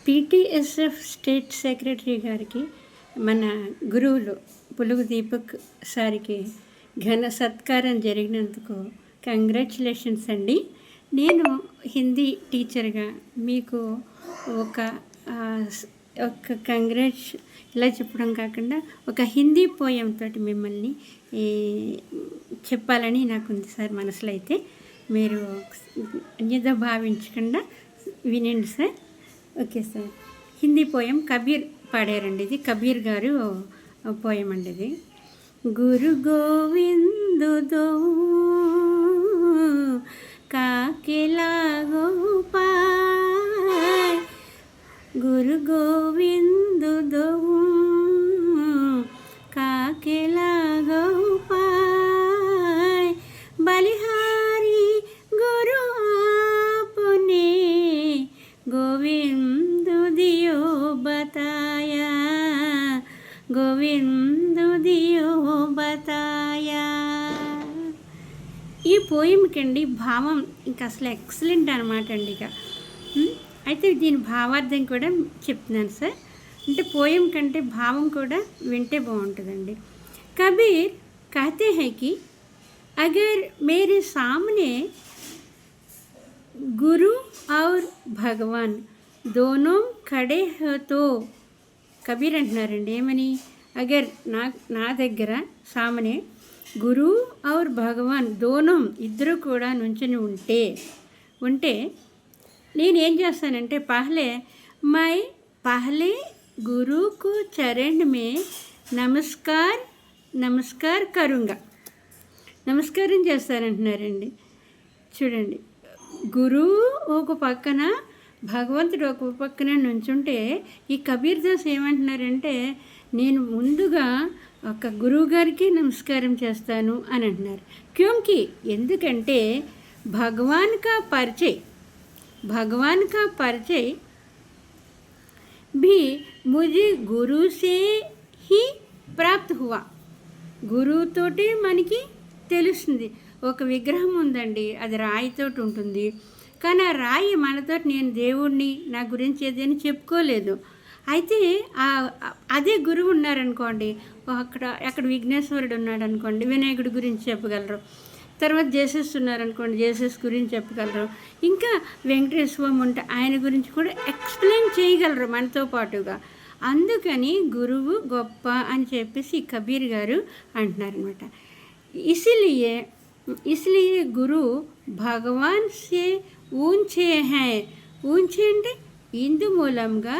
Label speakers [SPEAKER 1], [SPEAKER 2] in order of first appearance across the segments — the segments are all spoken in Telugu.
[SPEAKER 1] పీటీఎస్ఎఫ్ స్టేట్ సెక్రటరీ గారికి మన గురువులు పులుగు దీపక్ సార్కి ఘన సత్కారం జరిగినందుకు కంగ్రాచులేషన్స్ అండి. నేను హిందీ టీచర్గా మీకు ఒక ఒక కంగ్రాట్స్ ఇలా చెప్పడం కాకుండా ఒక హిందీ పోయం తోటి మిమ్మల్ని చెప్పాలని నాకుంది సార్ మనసులో. అయితే మీరు అన్యథా భావించకుండా వినండి sir. Okay sir. Hindi poem Kabir పాడారండి. ఇది కబీర్ గారు పోయం అండి ఇది. గురు గోవిందు దో కాకెలా గోపాయ్, గురు గోవిందు దో కాకెలా గోపాయ్, బలిహారీ గురు आपने गोविंद दियो बताया, गोविंद दियो बताया. ఈ పోయంకండి భావం ఇంకా అసలు ఎక్సలెంట్ అనమాట అండి. ఇక అయితే దీని భావార్థం కూడా చెప్తున్నాను సార్. అంటే పోయం కంటే భావం కూడా వింటే బాగుంటుందండి. కబీర్ कहते हैं कि अगर मेरे सामने गुरु और भगवान दोनों खड़े हो तो, కబీర్ అంటున్నారండి ఏమని, అగర్ నా దగ్గర సామనే గురు ఔర్ భగవాన్ దోనం ఇద్దరు కూడా నుంచుని ఉంటే నేనేం చేస్తానంటే పహలే గురుకు చరణ్ మే నమస్కార్ కరుంగా, నమస్కారం చేస్తానంటున్నారండి. చూడండి, గురువు ఒక పక్కన భగవంతుడు ఒక పక్కన నుంచుంటే ఈ కబీర్ దాస్ ఏమంటున్నారంటే నేను ముందుగా ఒక గురువు గారికి నమస్కారం చేస్తాను అని అంటున్నారు. క్యోంకి ఎందుకంటే భగవాన్ కా పరిచయ్ भी मुझे गुरु से ही प्राप्त हुआ. గురువుతోటి మనకి తెలుస్తుంది. ఒక విగ్రహం ఉందండి, అది రాయితోటి ఉంటుంది, కానీ ఆ రాయి మనతో నేను దేవుడిని నా గురించి ఏదైనా చెప్పుకోలేదు. అయితే అదే గురువు ఉన్నారనుకోండి, అక్కడ విఘ్నేశ్వరుడు ఉన్నాడు అనుకోండి, వినాయకుడి గురించి చెప్పగలరు. తర్వాత జేసస్ ఉన్నారనుకోండి, జేసస్ గురించి చెప్పగలరు. ఇంకా వెంకటేశ్వర స్వామి ఉంటే ఆయన గురించి కూడా ఎక్స్ప్లెయిన్ చేయగలరు మనతో పాటుగా. అందుకని గురువు గొప్ప అని చెప్పేసి కబీర్ గారు అంటున్నారనమాట. इसलिए గురు భగవాన్ సే ఊంచే హై. ఊంచే అంటే ఇందు మూలంగా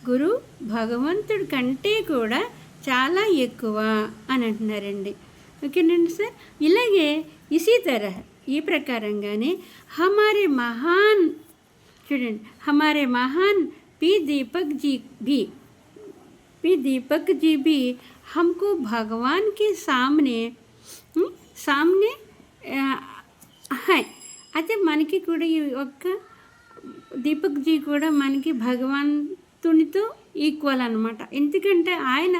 [SPEAKER 1] గురు భగవంతుడి కంటే కూడా చాలా ఎక్కువ అని అంటున్నారండి. ఓకేనండి సార్. ఇలాగే ఇసీ తరహ ఈ ప్రకారంగానే హమారే మహాన్ పి दीपक जी भी हमको भगवान के सामने है. అయితే మనకి కూడా ఈ ఒక్క దీపక్ జీ కూడా మనకి భగవంతునితో ఈక్వల్ అనమాట. ఎందుకంటే ఆయన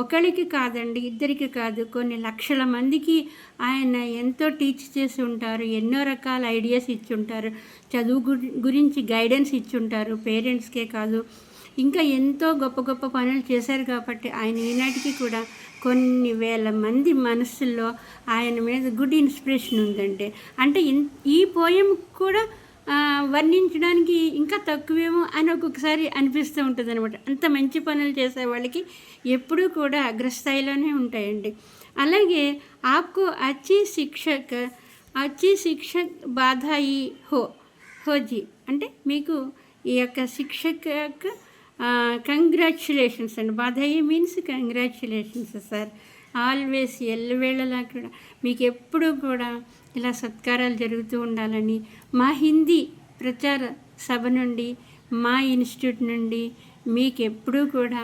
[SPEAKER 1] ఒకరికి కాదండి, ఇద్దరికి కాదు, కొన్ని లక్షల మందికి ఆయన ఎంతో టీచ్ చేసి ఉంటారు. ఎన్నో రకాల ఐడియాస్ ఇచ్చుంటారు, చదువు గురించి గైడెన్స్ ఇచ్చుంటారు. పేరెంట్స్కే కాదు, ఇంకా ఎంతో గొప్ప గొప్ప పనులు చేశారు. కాబట్టి ఆయన ఈనాటికి కూడా కొన్ని వేల మంది మనస్సుల్లో ఆయన మీద గుడ్ ఇన్స్పిరేషన్ ఉందంటే, అంటే ఈ పోయం కూడా వర్ణించడానికి ఇంకా తక్కువేమో అని ఒక్కొక్కసారి అనిపిస్తూ ఉంటుంది అనమాట. అంత మంచి పనులు చేసే వాళ్ళకి ఎప్పుడూ కూడా అగ్రస్థాయిలోనే ఉంటాయండి. అలాగే ఆప్కో అచ్చీ శిక్షక్ బాధాయి హోజీ అంటే మీకు ఈ యొక్క శిక్షక్ యొక్క కంగ్రాచ్యులేషన్స్ అండి. బాధాయి మీన్స్ కంగ్రాచ్యులేషన్స్ సార్. ఆల్వేస్ ఎల్లవేళలా కూడా మీకు ఎప్పుడూ కూడా ఇలా సత్కారాలు జరుగుతూ ఉండాలని మా హిందీ ప్రచార సభ నుండి, మా ఇన్స్టిట్యూట్ నుండి మీకు ఎప్పుడూ కూడా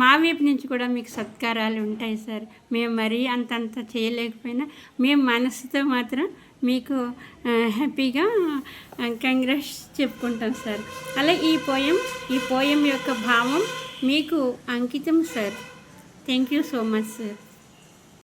[SPEAKER 1] మా వైపు నుంచి కూడా మీకు సత్కారాలు ఉంటాయి సార్. మేము మరీ అంతంత చేయలేకపోయినా మేము మనసుతో మాత్రం మీకు హ్యాపీగా కంగ్రాట్స్ చెప్పుకుంటాం సార్. అలా ఈ పోయం యొక్క భావం మీకు అంకితం sir. Thank you so much sir.